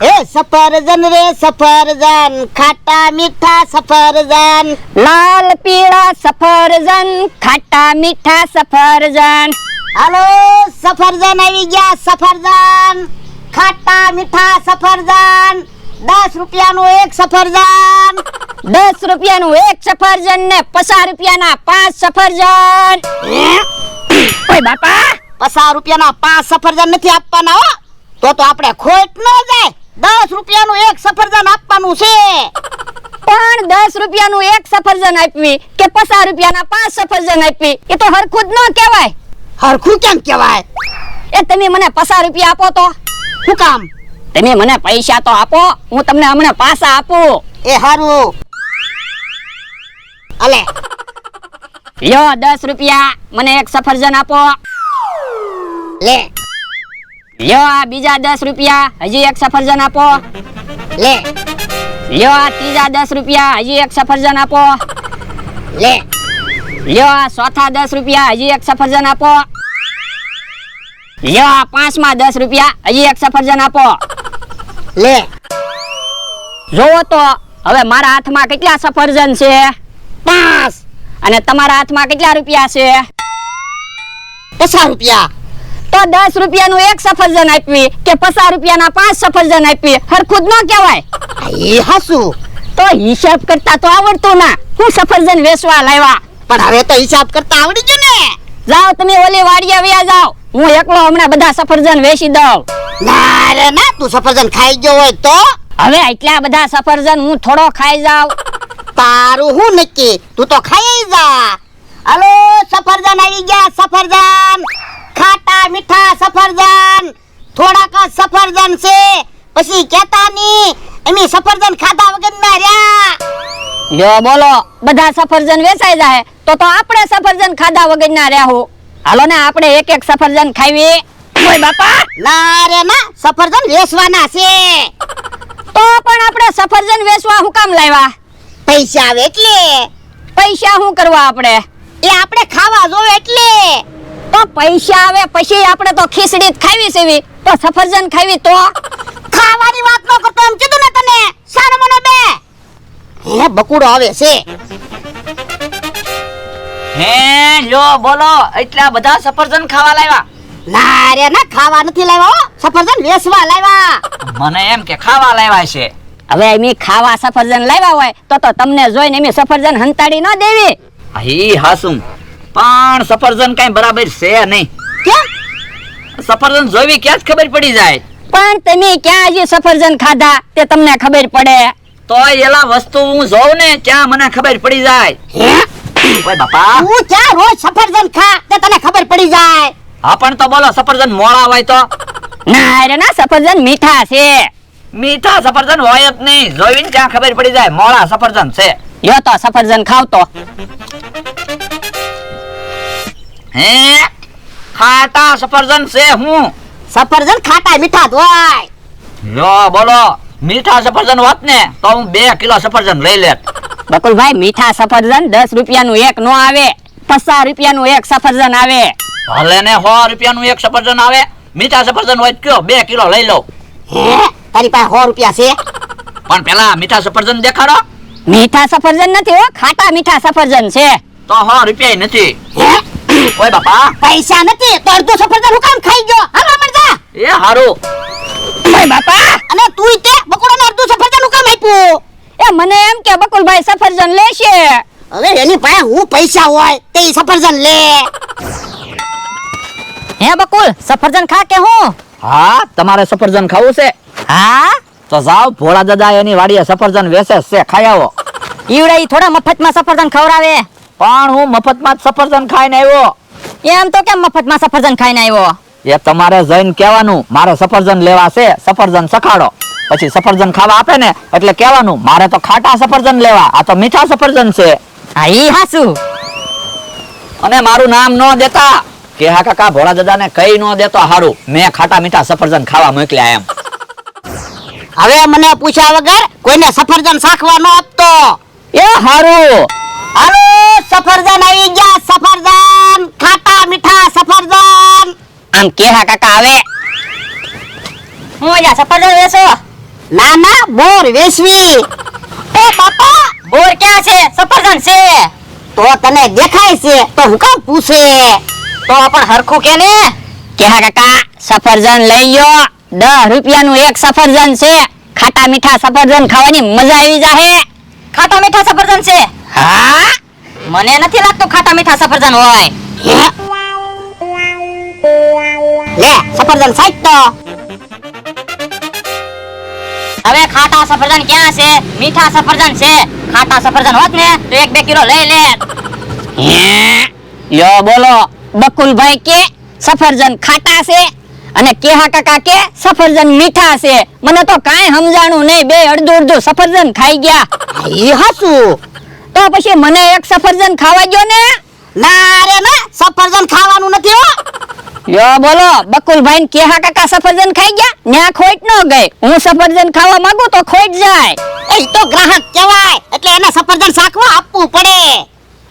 એ સફરજન રે સફરજન, ખાટા મીઠા સફરજન, લાલ પીળા સફરજન, ખાટા મીઠા સફરજન. હાલો સફરજન આવી ગયા, સફરજન, ખાટા મીઠા સફરજન, 10 રૂપિયાનું એક સફરજન, 10 રૂપિયાનું એક સફરજન ને 50 રૂપિયાના 5 સફરજન. ઓય બાપા, 50 રૂપિયાના 5 સફરજન નથી આપવાના હો, તો આપણે ખોટ ન જાય. 10 રૂપિયાનું એક સફરજન આપવાનું છે. પણ 10 રૂપિયાનું એક સફરજન આપવી કે 50 રૂપિયાના 5 સફરજન આપવી, એ તો હરખું જ ન કહેવાય. હરખું કેમ કહેવાય? એ તમે મને 50 રૂપિયા આપો તો. શું કામ? તમે મને પૈસા તો આપો, હું તમને હમણાં પાછા આપું. એ હારું. અલે લ્યો 10 રૂપિયા, મને એક સફરજન આપો. લે લ્યો આ બીજા 10 રૂપિયા, હજી એક સફરજન આપો. લે લ્યો આ ત્રીજા 10 રૂપિયા, હજી એક સફરજન આપો. લે લ્યો આ ચોથા 10 રૂપિયા, હજી એક સફરજન આપો. લ્યો આ પાંચમા 10 રૂપિયા, હજી એક સફરજન આપો. લે જોવો તો હવે મારા હાથમાં કેટલા સફરજન છે? 5. અને તમારા હાથમાં કેટલા રૂપિયા છે? 50 રૂપિયા. તો 10 રૂપિયાનું એક સફરજન આપવી કે 50 રૂપિયાના 5 સફરજન આપવી, હરખું જ ન કહેવાય. એ હાસુ. તો હિસાબ કરતા તો આવડતું ના, હું સફરજન વેચવા લાવ્યા. પણ હવે તો હિસાબ કરતા આવડી ગયું ને. જાઓ તમે ઓલી વાડીએ વ્યા જાઓ, હું એકલો હમણાં બધા સફરજન વેચી દઉં. ના રે ના, તું સફરજન ખાઈ ગયો હોય તો? હવે એટલા બધા સફરજન હું થોડો ખાઈ જાઉં? તારું હું નક્કી, તું તો ખાઈ જા. હાલો સફરજન આવી ગયા, સફરજન, ખાટા મીઠા સફરજન, થોડાક જ સફરજન છે, પછી કેતા ની એમી સફરજન ખાધા વગર ના રહ્યા. લ્યો બોલો, બધા સફરજન વેચાઈ જાય તો આપણે સફરજન ખાધા વગર ના રહેવું. હાલો ને આપણે એક એક સફરજન ખાવી. ઓય બાપા, ના રે ના, સફરજન વેચવાના છે. તો પણ આપણે સફરજન વેચવા હું કામ લાવ્યા? પૈસા આવે એટલે. પૈસા શું કરવા આપણે? એ આપણે ખાવા જોવે એટલે. તો પૈસા આવે પછી આપણે તો ખીચડી જ ખાવી છે, તો સફરજન ખાવી તો? ખાવાની વાત ન કરતો એમ કીધું ને તને. સારો મને બે. હે બકુડો આવે છે. હે લ્યો બોલો, એટલા બધા સફરજન ખાવા લાવ્યા? ના રે ના, ખાવા નથી લાવ્યા હો, સફરજન વેચવા લાવ્યા. મને એમ કે ખાવા લાવ્યા છે. હવે એમ ખાવા સફરજન લાવ્યા હોય તો તમને જોઈને એમ સફરજન હંતાડી ન દેવી. હી હાસુમ, પણ સફરજન કઈ બરાબર છે નહીં. કેમ? સફરજન જોવી ક્યાં જ ખબર પડી જાય. પણ તમે ક્યાં હજી સફરજન ખાધા તે તમને ખબર પડે? તો એલા વસ્તુ હું જોઉં ને ત્યાં મને ખબર પડી જાય. હે? ઓય બાપા, તું ક્યાં રોજ સફરજન ખા તે તને ખબર પડી જાય? હા પણ તો બોલો, સફરજન મોળા હોય તો? ના રે ના, સફરજન મીઠા છે. મીઠા સફરજન હોય જ નહીં, જોઈને ત્યાં ખબર પડી જાય મોળા સફરજન છે. લ્યો તો સફરજન ખાવ તો. હે ખાટા સફરજન છે હું? સફરજન ખાટા મીઠા જ હોય. લ્યો બોલો, મીઠા સફરજન હોત ને તો હું 2 કિલો સફરજન લઈ લેત. બકુલભાઈ, મીઠા સફરજન 10 રૂપિયાનું એક નો આવે, 50 રૂપિયાનું એક સફરજન આવે. ભલે ને 100 રૂપિયાનું એક સફરજન આવે, મીઠા સફરજન હોય કયો 2 કિલો લઈ લઉં. હે? તારી પાસે 100 રૂપિયા છે? પણ પેલા મીઠા સફરજન દેખાડો. મીઠા સફરજન નથી હો, ખાટા મીઠા સફરજન છે. તો 100 રૂપિયા નથી. હે? ઓય બાપા, પૈસા નથી તો અડધું સફરજન હું કામ ખાઈ ગયો? હાલો મર જા. એ હારું. ઓય બાપા, અને તુંય તે બકુડાને અડધું સફરજન હું કામ આપ્યું? એ મને એમ કે બકુલભાઈ સફરજન લેશે. હવે એની પાસે હું પૈસા હોય તે ઈ સફરજન લે. હે બકુલ, સફરજન ખા કે હું? હા, તમારે સફરજન ખાવું છે? હા, તો જાઓ, ભોળા દાદા એની વાડીએ સફરજન વેચે છે, ખાઈ આવો. ઈવડે ઈ થોડા મફતમાં સફરજન ખવડાવે. પણ હું મફતમાં જ સફરજન ખાઈને આવ્યો. એમ તો કેમ મફતમાં સફરજન ખાઈને આવ્યો? એ તમારે જઈને કહેવાનું મારે સફરજન લેવા છે, સફરજન સખાડો. પછી સફરજન ખાવા આપે ને એટલે કહેવાનું મારે તો ખાટા સફરજન લેવા, આ તો મીઠા સફરજન છે. હા, ઈ હાસુ. અને મારું નામ ન દેતા કે હા કાકા ભોળા દાદાને કઈ ન દેતો હારું, મેં ખાટા મીઠા સફરજન ખાવા મોકલ્યા એમ. હવે મને પૂછ્યા વગર કોઈને સફરજન શાખવા ન આપતો. એ હારું. હાલો સફરજન આવી ગયા, સફરજન, ખાટા મીઠા સફરજન. આમ કેહા કાકા આવે. હું જા સફરજન વેચો. ના ના બોર વેચવી. એ બાપા બોર ક્યાં છે? સફરજન છે. તો તને દેખાય છે તો હું કામ પૂછે? તો પણ હરખું કે ને. કે હા કાકા, સફરજન લઈ ગયો. 10 રૂપિયાનું એક સફરજન છે. ખાટા મીઠા સફરજન ખાવાની મજા આવી જાહે. ખાટા મીઠા સફરજન છે? હા, મને નથી લાગતું ખાટા મીઠા સફરજન હોય. હે? લે સફરજન સાઈડ તો. હવે ખાટા સફરજન ક્યાં છે? મીઠા સફરજન છે. ખાટા સફરજન હોત ને તો 1-2 કિલો લઈ લે. યો બોલો, બકુલભાઈ કે સફરજન ખાટા છે અને કેહા કાકા કે સફરજન મીઠા છે. મને તો કાંઈ સમજાણું નહીં. બે અડધું અડધું સફરજન ખાઈ ગયા. એ હાસું. તો પછી મને એક સફરજન ખાવા ગયો ને. ના રે ના સફરજન ખાવાનું નથી હો. યો બોલો, બકુલભાઈ ને કેહા કાકા સફરજન ખાઈ ગયા. ન્યા ખોટ ન ગઈ. હું સફરજન ખાવા માંગુ તો ખોટ જાય. એ તો ગ્રાહક કહેવાય એટલે એને સફરજન શાકવા આપવું પડે.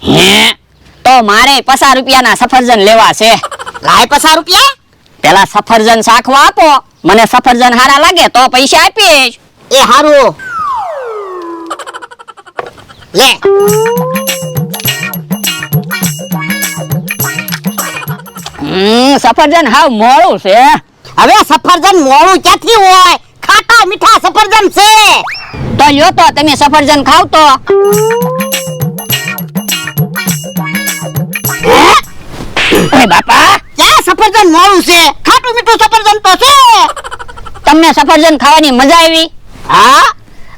હે? તો મારે 50 રૂપિયાના સફરજન લેવા છે. લાય 50 રૂપિયા. પેલા સફરજન શાકવા આપો. મને સફરજન હારા લાગે તો પૈસા આપીશ. એ હારું લે. સફરજન હાવ મોળું છે. હવે સફરજન મોળું ક્યાંથી હોય? ખાટા મીઠા સફરજન છે. તો લ્યો તો તમે સફરજન ખાવ તો. અરે બાપા, ક્યાં સફરજન મોળું છે? ખાટું મીઠું સફરજન તો છે. તમને સફરજન ખાવાની મજા આવી? હા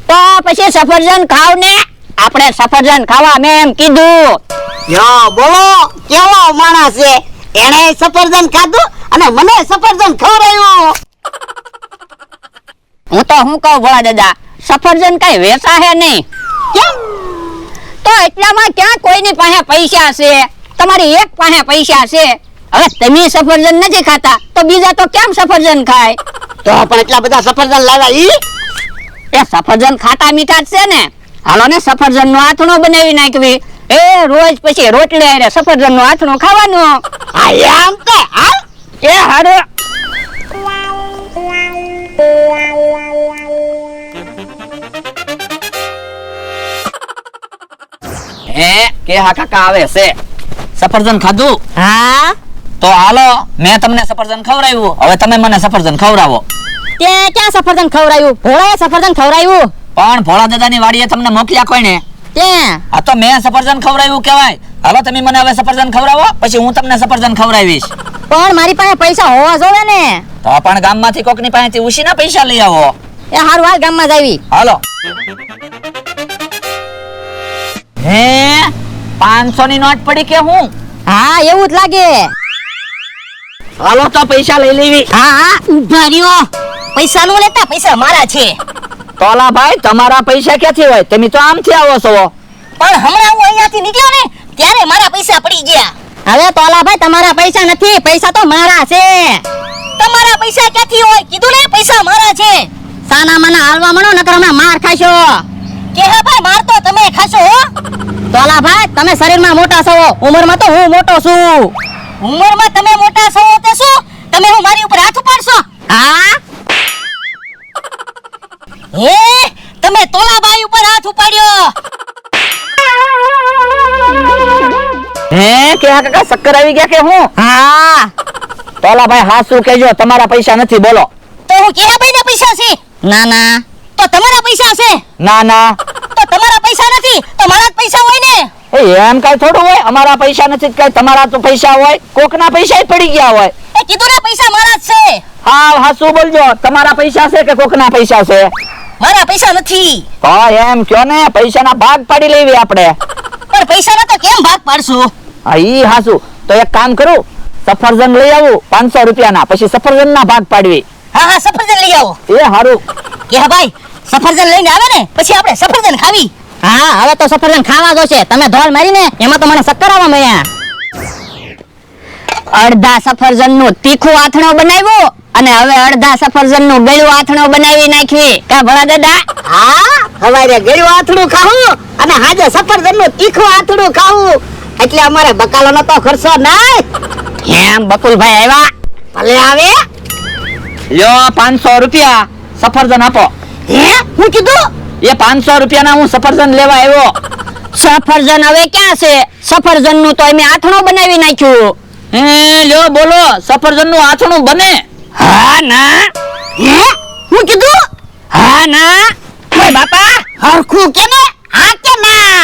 તો પછી સફરજન ખાવ ને. આપણે સફરજન ખાવા મેં એમ કીધું. યો બોલો કેવો માણસ છે. એણે સફરજન ખાધું અને મને સફરજન ખવડાવ્યું. હું તો હું કહું ભોળા દાદા, સફરજન કઈ વેચા હે નહીં. કેમ? તો એટલામાં ક્યાં કોઈની પાસે પૈસા છે? તમારી એક પાસે પૈસા છે. હવે તમે સફરજન નથી ખાતા તો બીજા તો કેમ સફરજન ખાય? તો પણ એટલા બધા સફરજન લાવ્યા ઈ? એ સફરજન ખાટા મીઠા જ છે ને. હાલો ને સફરજન નો આથણો બનાવી નાખવી. એ રોજ પછી રોટલી હારે સફરજન નો આથણો ખાવાનો. હા એમ કે હાલ. એ હારું. કે હા કાકા આવે છે. સફરજન ખાધું? હા, તો હાલો, મેં તમને સફરજન ખવડાવ્યું. હવે તમે મને સફરજન ખવડાવો. તે ક્યાં સફરજન ખવડાવ્યું? ભોળાએ સફરજન ખવડાવ્યું. પણ ભોળા દાદાની વાડીએ તમને મોકલ્યા કોઈને? ત્યાં આ તો મેં સફરજન ખવડાવ્યું કહેવાય. હાલો તમે મને હવે સફરજન ખવડાવો, પછી હું તમને સફરજન ખવડાવીશ. પણ મારી પાસે પૈસા હોવા જોવે ને. તો પણ ગામમાંથી કોકની પાસેથી ઉછીના પૈસા લઈ આવો. એ હારું, હાલ ગામમાં જ આવી. હાલો. હે 500 ની નોટ પડી કે હું? હા, એવું જ લાગે. હાલો તો પૈસા લઈ લેવી. હા હા, ઉભા રહ્યો. પૈસા નો લેતા, પૈસા મારા છે. તોલા ભાઈ, તમારા પૈસા ક્યાંથી હોય? તમે તો આમથી આવો છો. પણ હમણાં હું અહીંયાથી નીકળ્યો ને ત્યારે મારા પૈસા પડી ગયા. હવે તોલાભાઈ, તમારા પૈસા નથી, પૈસા તો મારા છે. તમારા પૈસા ક્યાંથી હોય? કીધું ને પૈસા મારા છે. સાના માના હાલવા મળો નકર હમણાં માર ખાશો. કે હા ભાઈ, માર તો તમે ખાશો હો. તોલાભાઈ, તમે શરીરમાં મોટા છો, ઉંમરમાં તો હું મોટો છું. ઉંમરમાં તમે મોટા છો તે શું? તમે હું મારી ઉપર હાથ ઉપાડશો? હા. હે, તમે તોલાભાઈ ઉપર હાથ ઉપાડ્યો. હે કે હા કાકા, ચક્કર આવી ગયા કે હું? હા. તોલા ભાઈ હાસુ કેજો, તમારા પૈસા નથી. બોલો. તો હું કેહા ભાઈના પૈસા છે? ના ના. તો તમારા પૈસા છે? ના ના. તો તમારા પૈસા નથી તો મારા જ પૈસા હોય ને. એ એમ કઈ થોડું હોય? અમારા પૈસા નથી કઈ તમારા તો પૈસા હોય? કોકના પૈસા પડી ગયા હોય. એ કીધું ને પૈસા મારા જ છે. હા હાસુ બોલજો, તમારા પૈસા છે કે કોકના પૈસા છે? મારા પૈસા નથી. તો એમ કયો ને, પૈસાના ભાગ પાડી લેવી આપણે. પણ પૈસાના તો કેમ ભાગ પાડશું? હા ઈ હાસુ. તો એક કામ કરું, સફરજન લઈ આવું 500 રૂપિયાના, પછી સફરજનના ભાગ પાડવી. હા હા, સફરજન લઈ આવો. એ હારું. કે હા ભાઈ, સફરજન લઈને આવે ને પછી આપણે સફરજન ખાવી. હા, હવે તો સફરજન ખાવા જોશે. તમે ધોલ મારી ને એમાં તો મને ચક્કર આવવા મળ્યા. અડધા સફરજન નું તીખું આથણો બનાવ્યું અને હવે અડધા સફરજન નું ગળ્યું આથણો બનાવી નાખવી. કા ભલા દાદા? હા, હવારે ગળ્યું આથડું ખાવું અને હાજે સફરજન નું તીખું આથડું ખાવું. એટલે અમારે બકાલાનો તો ખર્ચો નહીં. એમ બકુલભાઈ આવ્યા? ભલે આવે. લ્યો 500 રૂપિયા, સફરજન આપો. હે હું કીધું એ 500 રૂપિયાના હું સફરજન લેવા આવ્યો. સફરજન હવે ક્યાં છે? સફરજન નું તો અમે આથણું બનાવી નાખ્યું. હે લ્યો બોલો, સફરજન નું આથણું બને? હા ના. હે હું કીધું હા ના. ઓય બાપા, હરખું કે ને હા કે ના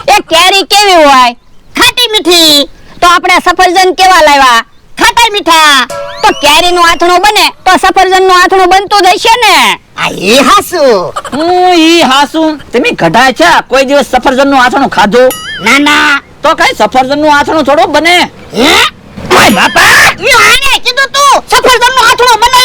એ કેરી કેવી હોય? ખાટી મીઠી તો આપણે સફરજન કેવા લાવ્યા? ખાટા મીઠા તો કેરી નું આથણું બને તો સફરજન નું આથણું બનતું જ હશે ને. આ એ હાસુ હું ઈ હાસું તમે ગઢાય છે? કોઈ દિવસ સફરજન નું આથણું ખાધું? ના ના તો કઈ સફરજન નું આથણું થોડું બને? હે ઓય બાપા, મેં આને કીધું તું સફરજન નું આથણું બને